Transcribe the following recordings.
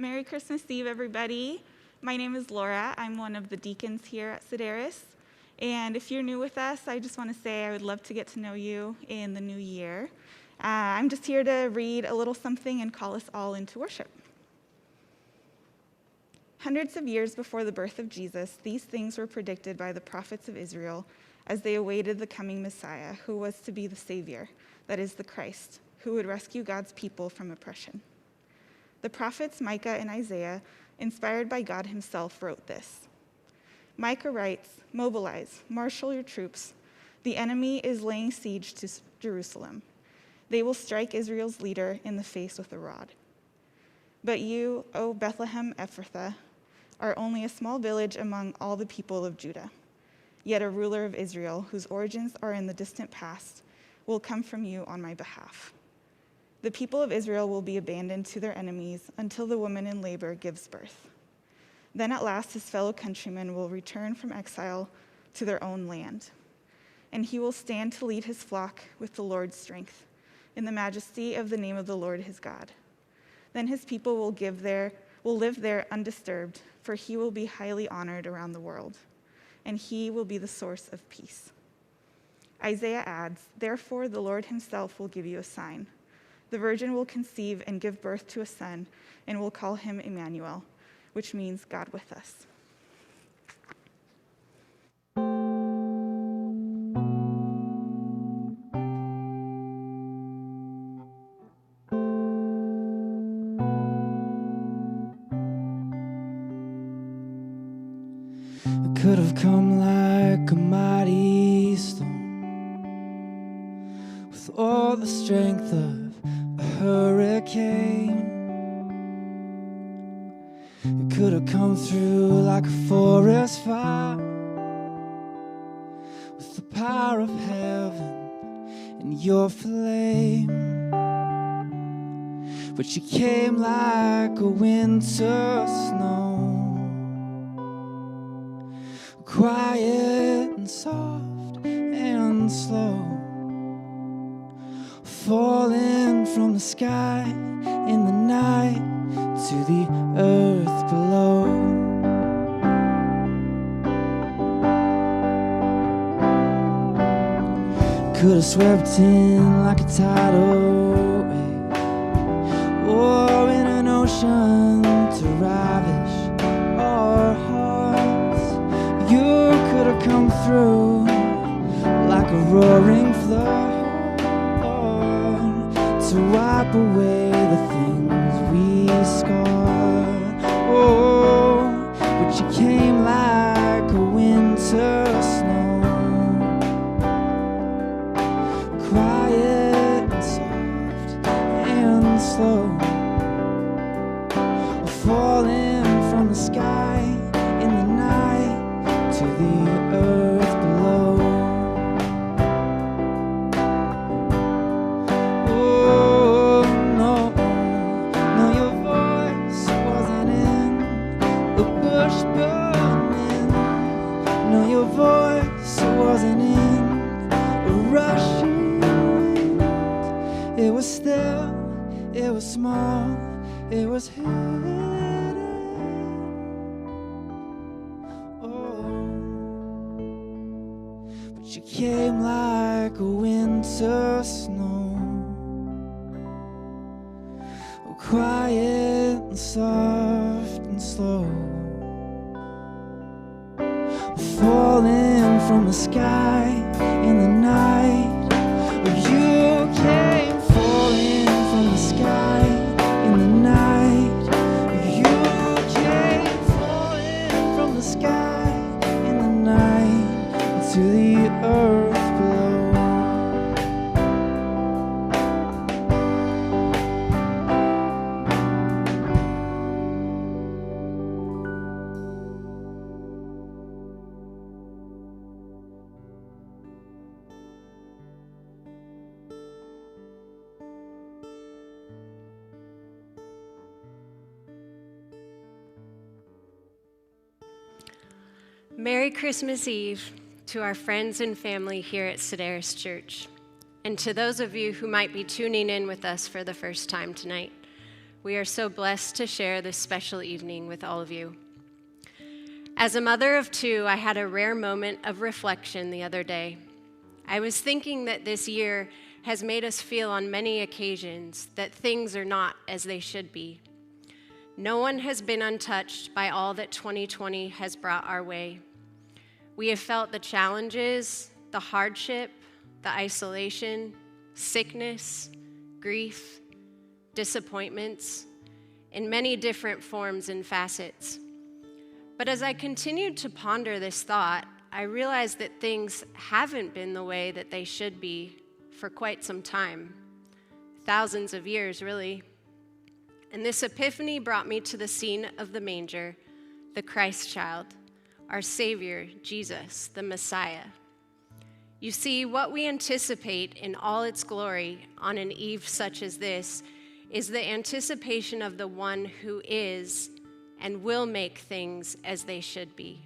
Merry Christmas Eve, everybody. My name is Laura. I'm one of the deacons here at Sideris. And if you're new with us, I just want to say I would love to get to know you in the new year. I'm just here to read a little something and call us all into worship. Hundreds of years before the birth of Jesus, these things were predicted by the prophets of Israel as they awaited the coming Messiah, who was to be the Savior, that is, the Christ, who would rescue God's people from oppression. The prophets Micah and Isaiah, inspired by God himself, wrote this. Micah writes, "Mobilize, marshal your troops. The enemy is laying siege to Jerusalem. They will strike Israel's leader in the face with a rod. But you, O Bethlehem Ephrathah, are only a small village among all the people of Judah. Yet a ruler of Israel, whose origins are in the distant past, will come from you on my behalf. The people of Israel will be abandoned to their enemies until the woman in labor gives birth. Then at last his fellow countrymen will return from exile to their own land, and he will stand to lead his flock with the Lord's strength, in the majesty of the name of the Lord his God. Then his people will live there undisturbed, for he will be highly honored around the world, and he will be the source of peace." Isaiah adds, "Therefore the Lord himself will give you a sign. The virgin will conceive and give birth to a son, and will call him Emmanuel," which means God with us. It could have come like a mighty storm, with all the strength of a hurricane. It could have come through like a forest fire, with the power of heaven in your flame. But you came like a winter snow, quiet and soft and slow, falling from the sky in the night to the earth below. Could have swept in like a tidal wave, or in an ocean to ravish our hearts. You could have come through like a roaring flood to wipe away the things we scarred. Oh, but you came like a winter snow, quiet and soft and slow, falling from the sky in the night to the earth below. Oh no, no, your voice wasn't in the bush burning. No, your voice wasn't in a rushing wind. It was still, it was small, it was hidden. Oh, but you came like a winter snow, oh, quiet and soft and slow, falling from the sky in the night. You came falling from the sky in the night. You came falling from the sky in the night to the earth below. Merry Christmas Eve to our friends and family here at Sideris Church, and to those of you who might be tuning in with us for the first time tonight. We are so blessed to share this special evening with all of you. As a mother of two, I had a rare moment of reflection the other day. I was thinking that this year has made us feel on many occasions that things are not as they should be. No one has been untouched by all that 2020 has brought our way. We have felt the challenges, the hardship, the isolation, sickness, grief, disappointments, in many different forms and facets. But as I continued to ponder this thought, I realized that things haven't been the way that they should be for quite some time. Thousands of years, really. And this epiphany brought me to the scene of the manger, the Christ child, our Savior, Jesus, the Messiah. You see, what we anticipate in all its glory on an eve such as this is the anticipation of the one who is and will make things as they should be.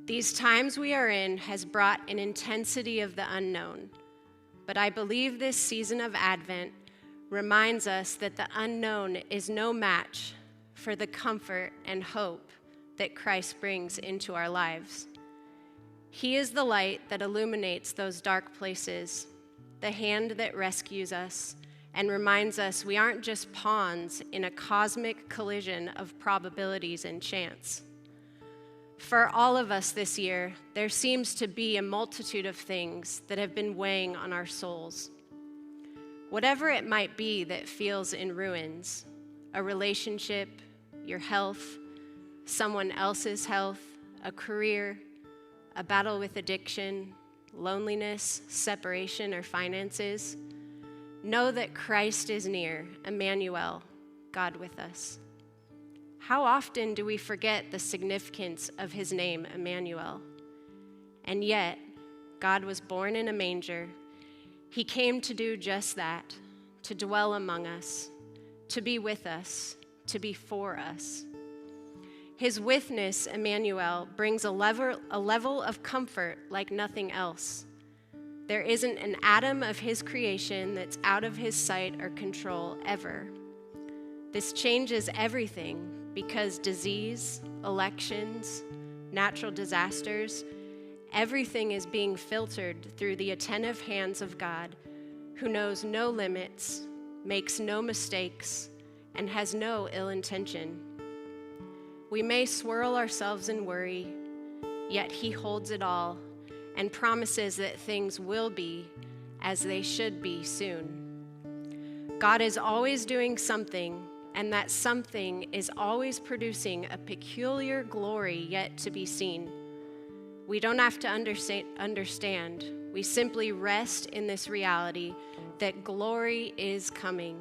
These times we are in has brought an intensity of the unknown, but I believe this season of Advent reminds us that the unknown is no match for the comfort and hope that Christ brings into our lives. He is the light that illuminates those dark places, the hand that rescues us and reminds us we aren't just pawns in a cosmic collision of probabilities and chance. For all of us this year, there seems to be a multitude of things that have been weighing on our souls. Whatever it might be that feels in ruins, a relationship, your health, someone else's health, a career, a battle with addiction, loneliness, separation, or finances, know that Christ is near, Emmanuel, God with us. How often do we forget the significance of his name, Emmanuel? And yet, God was born in a manger. He came to do just that, to dwell among us, to be with us, to be for us. His witness, Emmanuel, brings a level of comfort like nothing else. There isn't an atom of his creation that's out of his sight or control ever. This changes everything because disease, elections, natural disasters, everything is being filtered through the attentive hands of God, who knows no limits, makes no mistakes, and has no ill intention. We may swirl ourselves in worry, yet he holds it all and promises that things will be as they should be soon. God is always doing something, and that something is always producing a peculiar glory yet to be seen. We don't have to understand. We simply rest in this reality that glory is coming.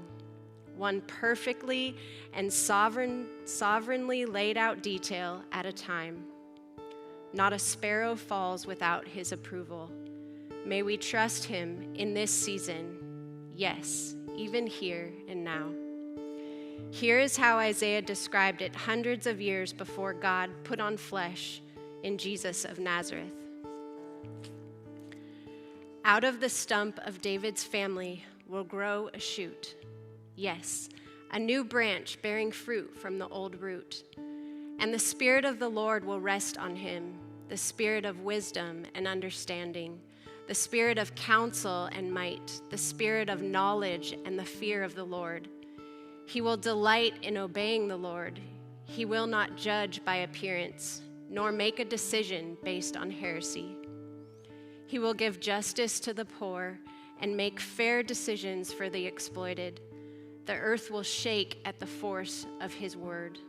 One perfectly and sovereignly laid out detail at a time. Not a sparrow falls without his approval. May we trust him in this season, yes, even here and now. Here is how Isaiah described it hundreds of years before God put on flesh in Jesus of Nazareth. Out of the stump of David's family will grow a shoot. Yes, a new branch bearing fruit from the old root. And the Spirit of the Lord will rest on him, the Spirit of wisdom and understanding, the Spirit of counsel and might, the Spirit of knowledge and the fear of the Lord. He will delight in obeying the Lord. He will not judge by appearance, nor make a decision based on heresy. He will give justice to the poor and make fair decisions for the exploited. The earth will shake at the force of his word,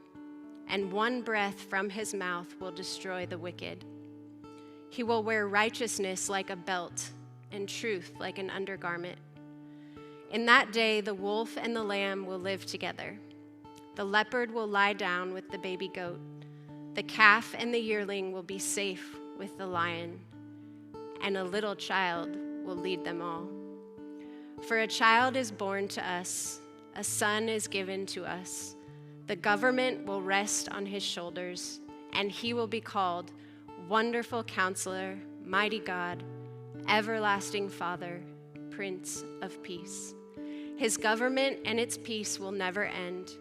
and one breath from his mouth will destroy the wicked. He will wear righteousness like a belt and truth like an undergarment. In that day, the wolf and the lamb will live together. The leopard will lie down with the baby goat. The calf and the yearling will be safe with the lion, and a little child will lead them all. For a child is born to us, a son is given to us. The government will rest on his shoulders, and he will be called Wonderful Counselor, Mighty God, Everlasting Father, Prince of Peace. His government and its peace will never end.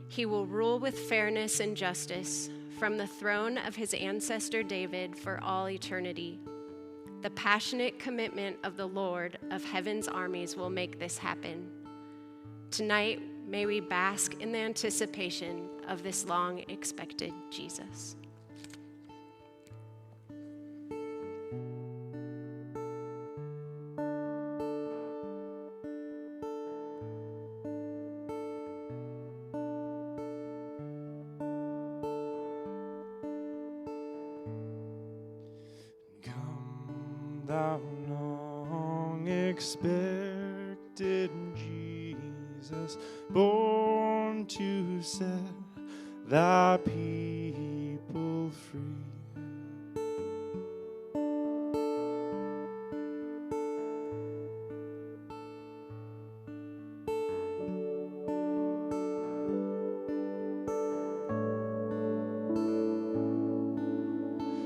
He will rule with fairness and justice from the throne of his ancestor David for all eternity. The passionate commitment of the Lord of heaven's armies will make this happen. Tonight, may we bask in the anticipation of this long-expected Jesus. Come, thou long-expected Jesus, born to set thy people free.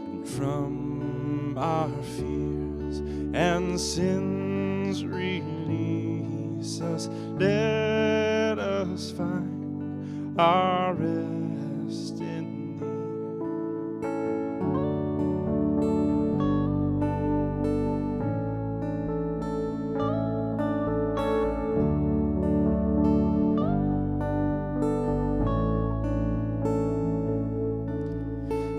And from our fears and sins release us, let us find our rest in thee.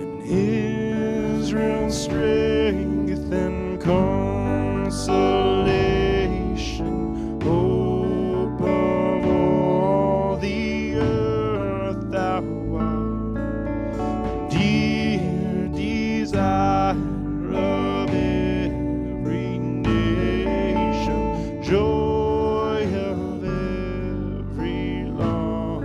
And Israel's strength and consolation, hope of all the earth thou art, dear desire of every nation, joy of every longing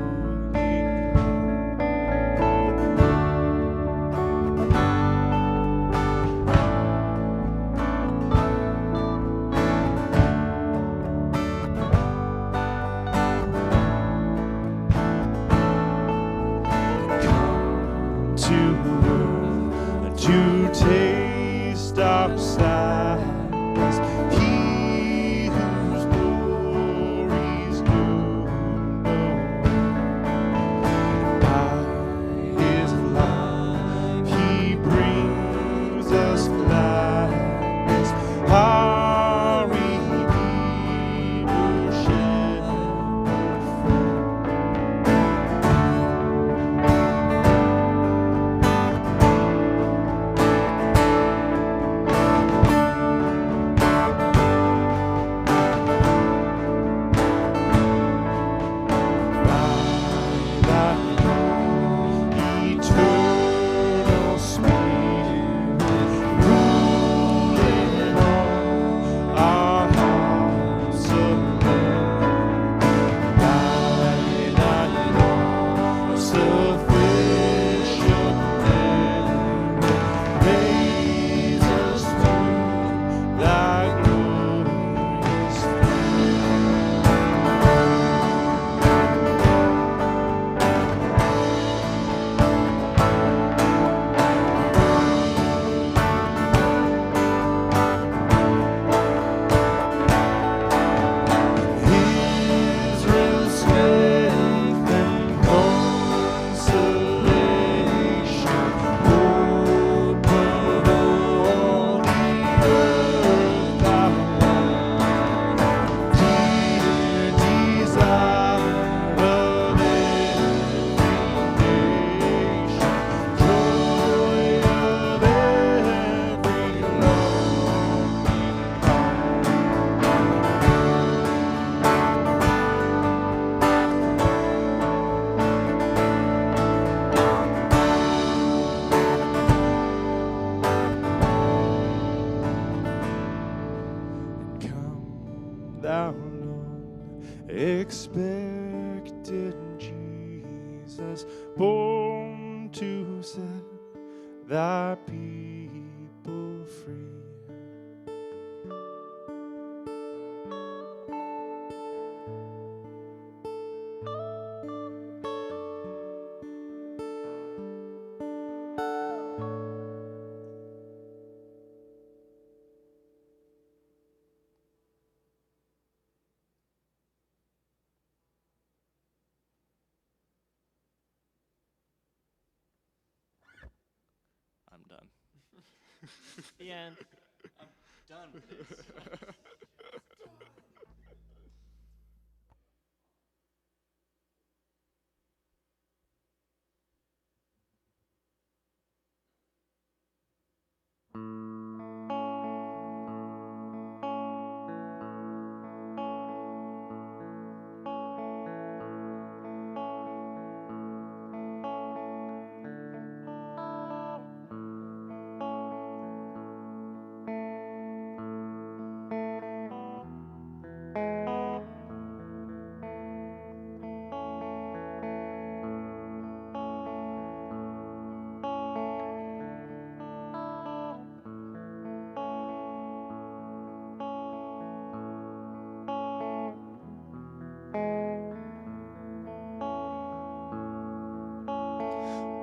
to earth to taste of sadness. He whose glories know no end. By his love he brings us gladness. Our Redeemer, shepherd friend. Eternal Spirit, ruling all our hearts alone. By thy sufficient merit, raise us to thy glorious Israel's strength and consolation, hope of all the earth thou art, dear desire of every nation, joy of every longing heart. Come, thou long-expected Jesus, born to set thy people free. the end. I'm done with this.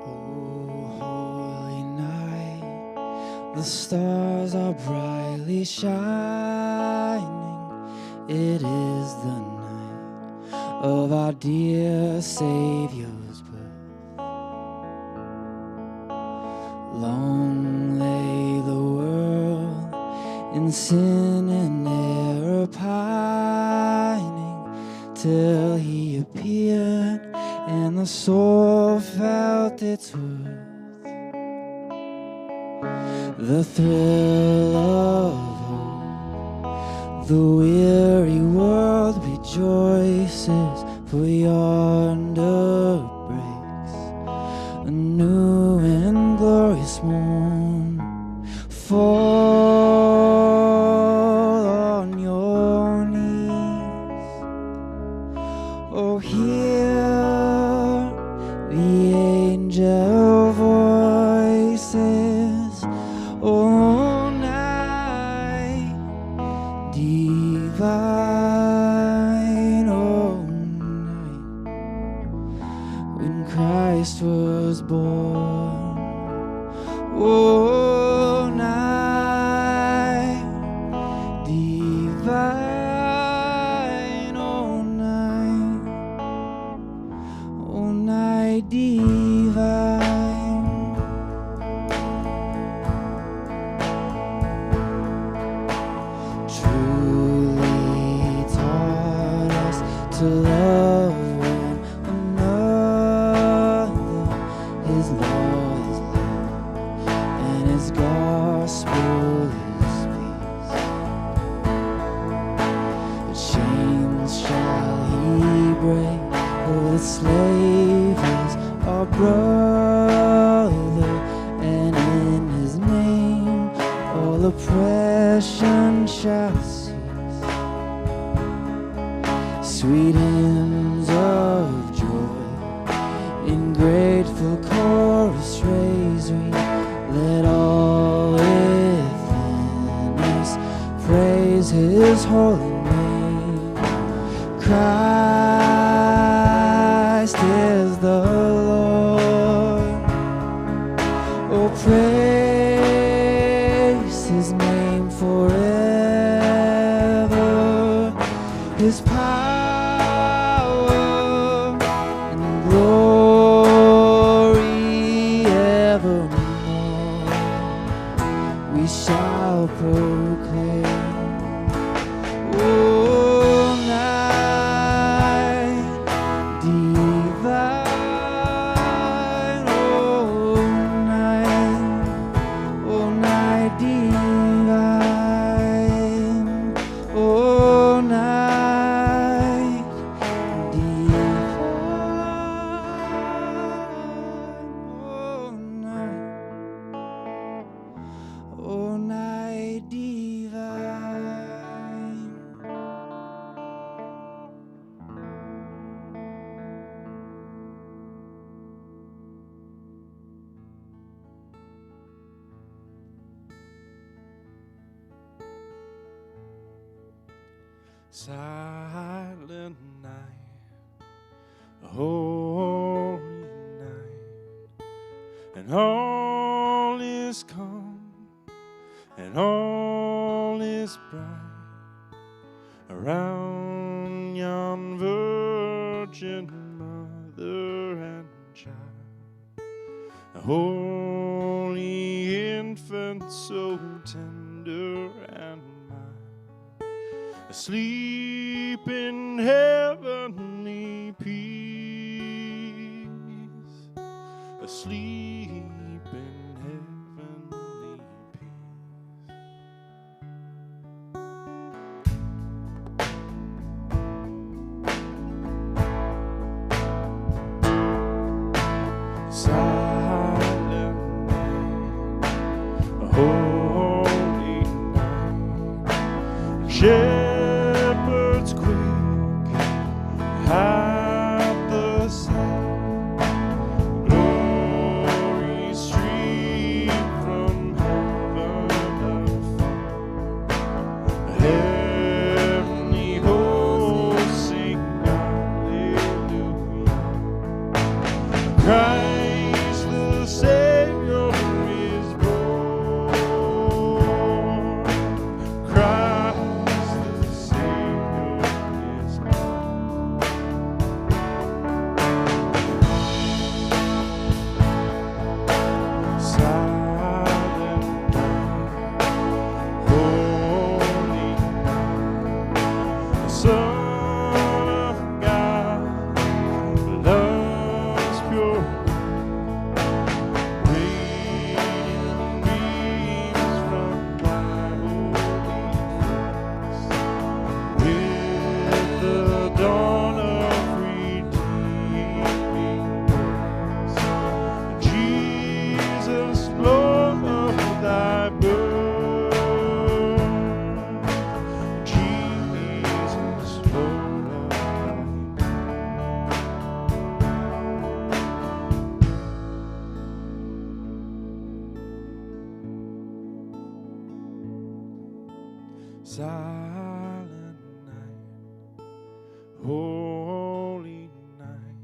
Oh, holy night, the stars are brightly shining. It is the night of our dear Savior's birth. Long lay the world in sin and error pining, till he appeared and the soul felt its worth. The thrill of hope, the weary world rejoices, for yonder breaks a new and glorious morn. Fall on your knees, oh hear the angel voices, oh night divine, oh night when Christ was born, oh night divine, oh night divine. Truly taught us to love one another. His law is love, and his gospel is peace. But chains shall he break, for the slave is our brother, and in his name all oppression shall cease. Sweet hymns of joy in grateful chorus raise we, let all within us praise his holy name. Christ is the Lord, oh praise his name forever, his power and glory evermore we shall proclaim. Oh night divine, oh night divine, oh night divine, oh night divine. Silent night, a holy night, and all is calm, and all is bright around yon virgin mother and child, a holy infant so tender and mild, asleep in heavenly peace, asleep in heavenly peace. Silent night, a holy night, shepherds quick at the sound, glory stream from heaven afar, heavenly hosts sing hallelujah. Christ the Savior is born. Christ the Savior is born. Silent night, holy night, the Son of God, love's pure, radiant beams from thy holy face, with the dawn of redeeming grace. Jesus, Lord of thy birth, Jesus, Lord of thy silent night, holy night,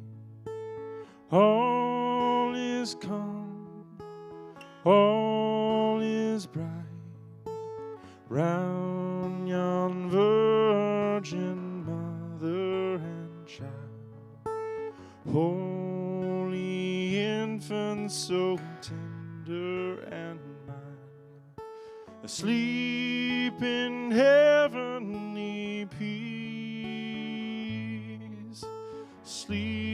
all is calm, all is bright, round yon virgin mother and child, holy infant, so tender and mild, asleep in heavenly peace, sleep